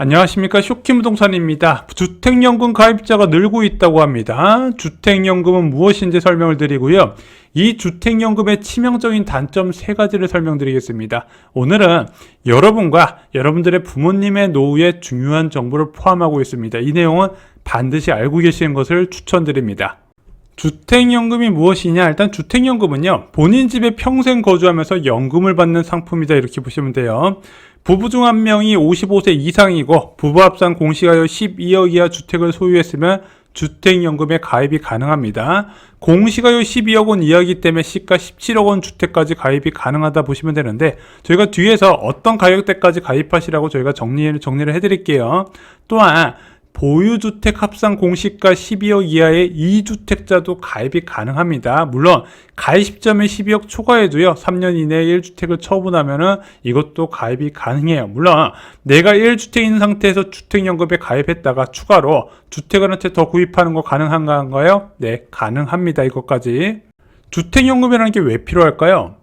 안녕하십니까, 쇼키부동산입니다. 주택연금 가입자가 늘고 있다고 합니다. 주택연금은 무엇인지 설명을 드리고요. 이 주택연금의 치명적인 단점 3가지를 설명드리겠습니다. 오늘은 여러분과 여러분들의 부모님의 노후에 중요한 정보를 포함하고 있습니다. 이 내용은 반드시 알고 계시는 것을 추천드립니다. 주택연금이 무엇이냐? 일단 주택연금은요, 본인 집에 평생 거주하면서 연금을 받는 상품이다, 이렇게 보시면 돼요. 부부 중 한 명이 55세 이상이고 부부 합산 공시가율 12억 이하 주택을 소유했으면 주택연금에 가입이 가능합니다. 공시가율 12억 원 이하이기 때문에 시가 17억 원 주택까지 가입이 가능하다 보시면 되는데, 저희가 뒤에서 어떤 가격대까지 가입하시라고 저희가 정리를 해드릴게요. 또한 보유주택 합산 공시가 12억 이하의 2주택자도 가입이 가능합니다. 물론 가입 시점에 12억 초과해도요, 3년 이내에 1주택을 처분하면은 이것도 가입이 가능해요. 물론 내가 1주택 있는 상태에서 주택연금에 가입했다가 추가로 주택을 한 채 더 구입하는 거 가능한가요? 네, 가능합니다. 이것까지. 주택연금이라는 게 왜 필요할까요?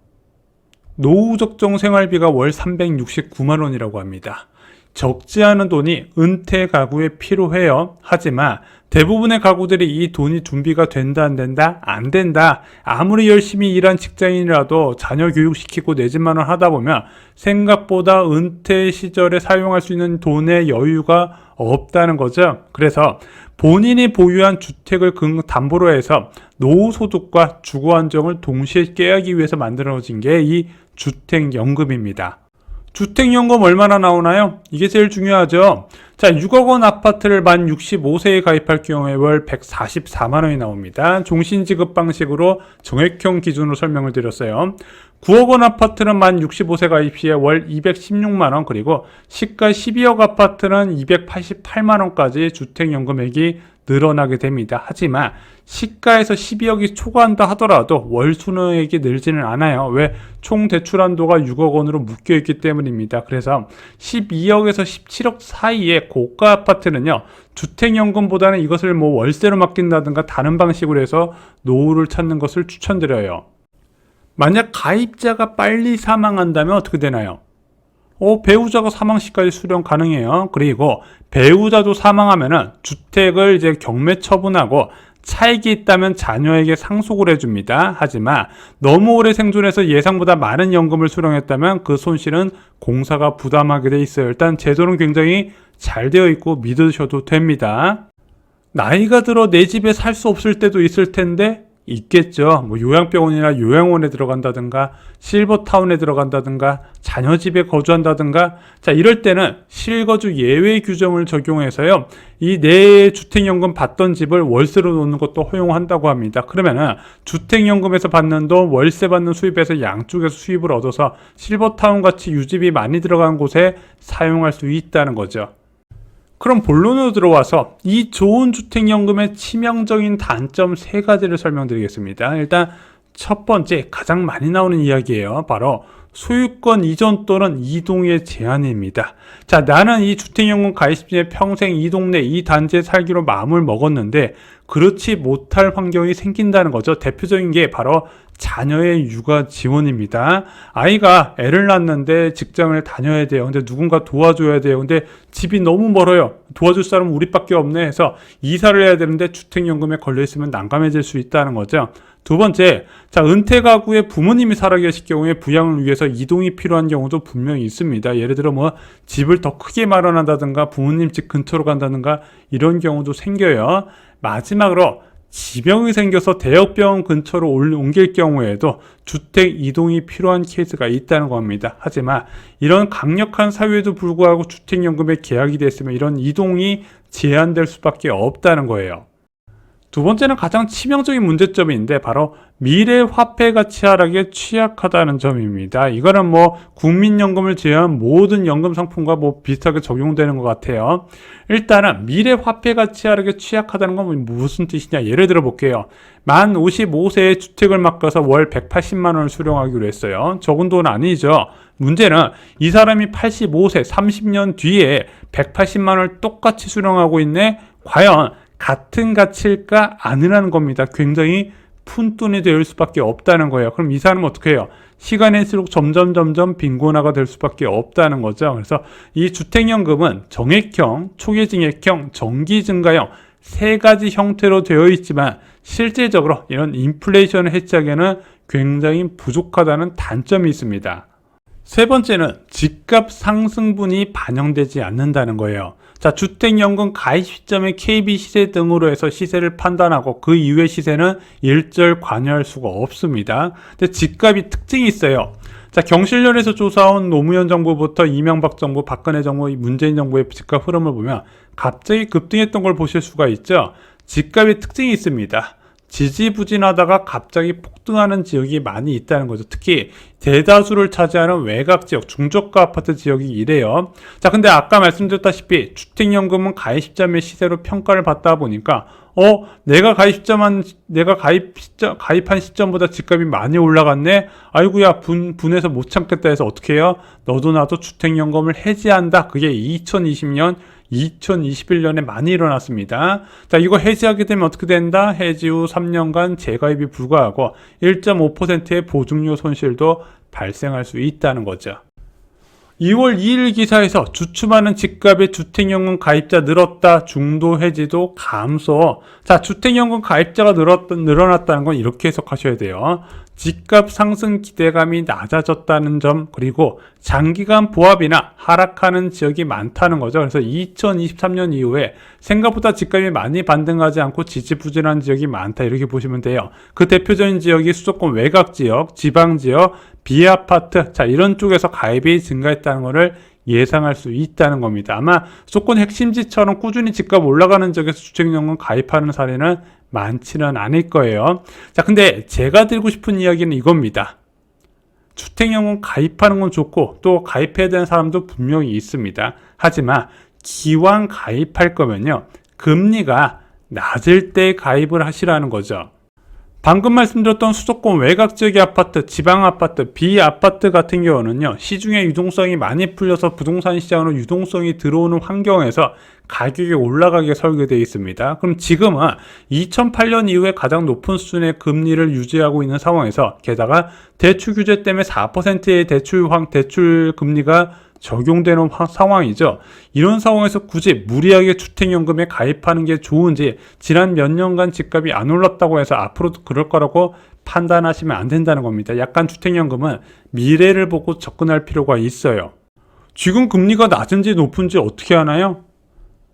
노후적정 생활비가 월 369만 원이라고 합니다. 적지 않은 돈이 은퇴 가구에 필요해요. 하지만 대부분의 가구들이 이 돈이 준비가 된다 안 된다? 안 된다. 아무리 열심히 일한 직장인이라도 자녀 교육시키고 내 집만 원 하다 보면 생각보다 은퇴 시절에 사용할 수 있는 돈의 여유가 없다는 거죠. 그래서 본인이 보유한 주택을 담보로 해서 노후 소득과 주거 안정을 동시에 깨하기 위해서 만들어진 게 이 주택연금입니다. 주택연금 얼마나 나오나요? 이게 제일 중요하죠. 자, 6억 원 아파트를 만 65세에 가입할 경우에 월 144만 원이 나옵니다. 종신지급 방식으로 정액형 기준으로 설명을 드렸어요. 9억 원 아파트는 만 65세 가입 시에 월 216만 원, 그리고 시가 12억 아파트는 288만 원까지 주택연금액이 늘어나게 됩니다. 하지만 시가에서 12억이 초과한다 하더라도 월 순이익이 늘지는 않아요. 왜? 총 대출 한도가 6억 원으로 묶여 있기 때문입니다. 그래서 12억에서 17억 사이의 고가 아파트는요, 주택연금보다는 이것을 월세로 맡긴다든가 다른 방식으로 해서 노후를 찾는 것을 추천드려요. 만약 가입자가 빨리 사망한다면 어떻게 되나요? 배우자가 사망 시까지 수령 가능해요. 그리고 배우자도 사망하면은 주택을 이제 경매 처분하고 차익이 있다면 자녀에게 상속을 해줍니다. 하지만 너무 오래 생존해서 예상보다 많은 연금을 수령했다면 그 손실은 공사가 부담하게 돼 있어요. 일단 제도는 굉장히 잘 되어 있고 믿으셔도 됩니다. 나이가 들어 내 집에 살 수 없을 때도 있을 텐데 있겠죠. 요양병원이나 요양원에 들어간다든가 실버타운에 들어간다든가 자녀 집에 거주한다든가, 자, 이럴 때는 실거주 예외 규정을 적용해서요, 이 내 주택연금 받던 집을 월세로 놓는 것도 허용한다고 합니다. 그러면은 주택연금에서 받는 돈, 월세 받는 수입에서 양쪽에서 수입을 얻어서 실버타운 같이 유지비 많이 들어간 곳에 사용할 수 있다는 거죠. 그럼 본론으로 들어와서 이 좋은 주택연금의 치명적인 단점 3가지를 설명드리겠습니다. 일단 첫 번째, 가장 많이 나오는 이야기예요. 바로 소유권 이전 또는 이동의 제한입니다. 자, 나는 이 주택연금 가입 시에 평생 이 동네 이 단지에 살기로 마음을 먹었는데 그렇지 못할 환경이 생긴다는 거죠. 대표적인 게 바로 자녀의 육아 지원입니다. 아이가 애를 낳는데 직장을 다녀야 돼요. 근데 누군가 도와줘야 돼요. 근데 집이 너무 멀어요. 도와줄 사람은 우리밖에 없네 해서 이사를 해야 되는데 주택연금에 걸려있으면 난감해질 수 있다는 거죠. 두 번째, 자, 은퇴 가구에 부모님이 살아 계실 경우에 부양을 위해서 이동이 필요한 경우도 분명히 있습니다. 예를 들어 집을 더 크게 마련한다든가 부모님 집 근처로 간다든가 이런 경우도 생겨요. 마지막으로 지병이 생겨서 대역병원 근처로 옮길 경우에도 주택 이동이 필요한 케이스가 있다는 겁니다. 하지만 이런 강력한 사유에도 불구하고 주택연금에 계약이 됐으면 이런 이동이 제한될 수밖에 없다는 거예요. 두 번째는 가장 치명적인 문제점인데 바로 미래 화폐 가치 하락에 취약하다는 점입니다. 이거는 국민연금을 제외한 모든 연금 상품과 비슷하게 적용되는 것 같아요. 일단은 미래 화폐 가치 하락에 취약하다는 건 무슨 뜻이냐? 예를 들어 볼게요. 만 55세에 주택을 맡겨서 월 180만 원을 수령하기로 했어요. 적은 돈 아니죠. 문제는 이 사람이 85세 30년 뒤에 180만 원을 똑같이 수령하고 있네. 과연 같은 가치일까? 아니라는 겁니다. 굉장히 푼돈이 될 수밖에 없다는 거예요. 그럼 이 사람은 어떻게 해요? 시간이 갈수록 점점 빈곤화가 될 수밖에 없다는 거죠. 그래서 이 주택연금은 정액형, 초기증액형, 정기증가형 세 가지 형태로 되어 있지만 실질적으로 이런 인플레이션을 해치하기에는 굉장히 부족하다는 단점이 있습니다. 세 번째는 집값 상승분이 반영되지 않는다는 거예요. 자, 주택연금 가입 시점에 KB 시세 등으로 해서 시세를 판단하고 그 이후의 시세는 일절 관여할 수가 없습니다. 근데 집값이 특징이 있어요. 자, 경실련에서 조사한 노무현 정부부터 이명박 정부, 박근혜 정부, 문재인 정부의 집값 흐름을 보면 갑자기 급등했던 걸 보실 수가 있죠. 집값의 특징이 있습니다. 지지부진하다가 갑자기 폭등하는 지역이 많이 있다는 거죠. 특히 대다수를 차지하는 외곽 지역, 중저가 아파트 지역이 이래요. 자, 근데 아까 말씀드렸다시피 주택연금은 가입 시점의 시세로 평가를 받다 보니까 내가 가입한 시점보다 집값이 많이 올라갔네. 아이고야, 분해서 못 참겠다 해서 어떻게 해요? 너도 나도 주택연금을 해지한다. 그게 2020년 2021년에 많이 일어났습니다. 자, 이거 해지하게 되면 어떻게 된다? 해지 후 3년간 재가입이 불가하고 1.5%의 보증료 손실도 발생할 수 있다는 거죠. 2월 2일 기사에서 주춤하는 집값의 주택연금 가입자 늘었다, 중도 해지도 감소. 자, 주택연금 가입자가 늘어났다는 건 이렇게 해석하셔야 돼요. 집값 상승 기대감이 낮아졌다는 점, 그리고 장기간 보합이나 하락하는 지역이 많다는 거죠. 그래서 2023년 이후에 생각보다 집값이 많이 반등하지 않고 지지부진한 지역이 많다, 이렇게 보시면 돼요. 그 대표적인 지역이 수도권 외곽 지역, 지방 지역, 비아파트, 자, 이런 쪽에서 가입이 증가했다는 것을 예상할 수 있다는 겁니다. 아마 수도권 핵심지처럼 꾸준히 집값 올라가는 지역에서 주택연금 가입하는 사례는 많지는 않을 거예요. 자, 근데 제가 드리고 싶은 이야기는 이겁니다. 주택연금 가입하는 건 좋고 또 가입해야 되는 사람도 분명히 있습니다. 하지만 기왕 가입할 거면요, 금리가 낮을 때 가입을 하시라는 거죠. 방금 말씀드렸던 수도권 외곽 지역의 아파트, 지방 아파트, 비아파트 같은 경우는요, 시중에 유동성이 많이 풀려서 부동산 시장으로 유동성이 들어오는 환경에서 가격이 올라가게 설계되어 있습니다. 그럼 지금은 2008년 이후에 가장 높은 수준의 금리를 유지하고 있는 상황에서, 게다가 대출 규제 때문에 4%의 대출 금리가 적용되는 상황이죠. 이런 상황에서 굳이 무리하게 주택연금에 가입하는 게 좋은지, 지난 몇 년간 집값이 안 올랐다고 해서 앞으로도 그럴 거라고 판단하시면 안 된다는 겁니다. 약간 주택연금은 미래를 보고 접근할 필요가 있어요. 지금 금리가 낮은지 높은지 어떻게 하나요?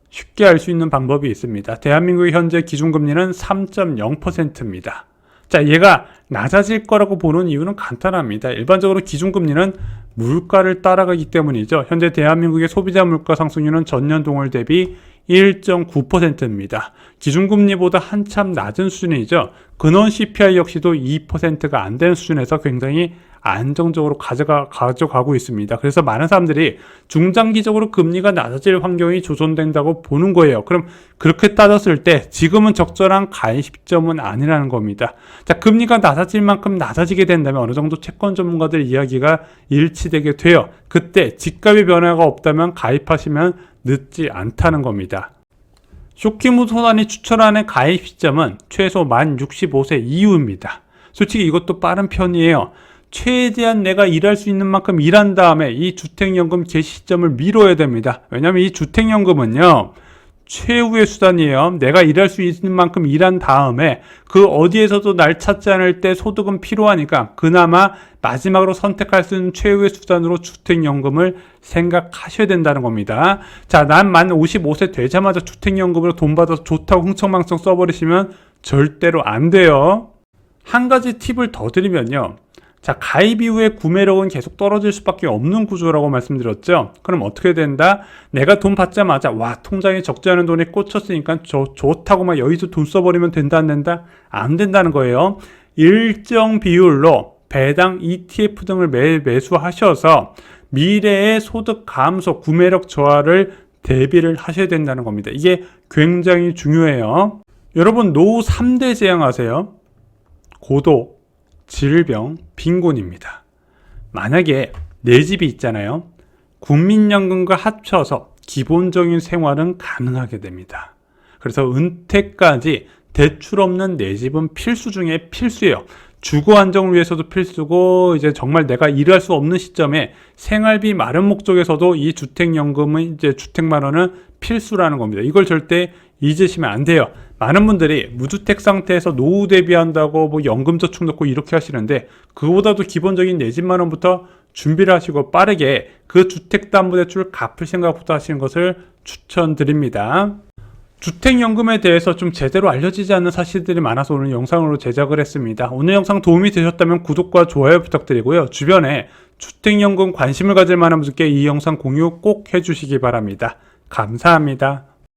쉽게 알 수 있는 방법이 있습니다. 대한민국의 현재 기준금리는 3.0%입니다. 자, 얘가 낮아질 거라고 보는 이유는 간단합니다. 일반적으로 기준금리는 물가를 따라가기 때문이죠. 현재 대한민국의 소비자 물가 상승률은 전년 동월 대비 1.9%입니다. 기준금리보다 한참 낮은 수준이죠. 근원 CPI 역시도 2%가 안 되는 수준에서 굉장히 안정적으로 가져가고 있습니다. 그래서 많은 사람들이 중장기적으로 금리가 낮아질 환경이 조성된다고 보는 거예요. 그럼 그렇게 따졌을 때 지금은 적절한 가입 시점은 아니라는 겁니다. 자, 금리가 낮아질 만큼 낮아지게 된다면 어느 정도 채권 전문가들 이야기가 일치되게 돼요. 그때 집값의 변화가 없다면 가입하시면 늦지 않다는 겁니다. 쇼키무 소단이 추천하는 가입 시점은 최소 만 65세 이후입니다. 솔직히 이것도 빠른 편이에요. 최대한 내가 일할 수 있는 만큼 일한 다음에 이 주택연금 개시 시점을 미뤄야 됩니다. 왜냐하면 이 주택연금은요, 최후의 수단이에요. 내가 일할 수 있는 만큼 일한 다음에 그 어디에서도 날 찾지 않을 때 소득은 필요하니까 그나마 마지막으로 선택할 수 있는 최후의 수단으로 주택연금을 생각하셔야 된다는 겁니다. 자, 난 만 55세 되자마자 주택연금으로 돈 받아서 좋다고 흥청망청 써버리시면 절대로 안 돼요. 한 가지 팁을 더 드리면요, 자, 가입 이후에 구매력은 계속 떨어질 수밖에 없는 구조라고 말씀드렸죠. 그럼 어떻게 된다? 내가 돈 받자마자 와, 통장에 적지 않은 돈이 꽂혔으니까 좋다고 막 여기서 돈 써버리면 된다 안 된다? 안 된다는 거예요. 일정 비율로 배당 ETF 등을 매수하셔서 미래의 소득 감소, 구매력 저하를 대비를 하셔야 된다는 겁니다. 이게 굉장히 중요해요. 여러분, 노후 3대 재앙 아세요? 고독, 질병, 빈곤입니다. 만약에 내 집이 있잖아요. 국민연금과 합쳐서 기본적인 생활은 가능하게 됩니다. 그래서 은퇴까지 대출 없는 내 집은 필수 중에 필수예요. 주거 안정을 위해서도 필수고, 이제 정말 내가 일할 수 없는 시점에 생활비 마련 목적에서도 이 주택연금은 이제 주택만원은 필수라는 겁니다. 이걸 절대 잊으시면 안 돼요. 많은 분들이 무주택 상태에서 노후 대비한다고 뭐 연금저축 넣고 이렇게 하시는데, 그거보다도 기본적인 내 집 마련부터 준비를 하시고 빠르게 그 주택담보대출 갚을 생각부터 하시는 것을 추천드립니다. 주택연금에 대해서 좀 제대로 알려지지 않는 사실들이 많아서 오늘 영상으로 제작을 했습니다. 오늘 영상 도움이 되셨다면 구독과 좋아요 부탁드리고요. 주변에 주택연금 관심을 가질 만한 분들께 이 영상 공유 꼭 해주시기 바랍니다. 감사합니다.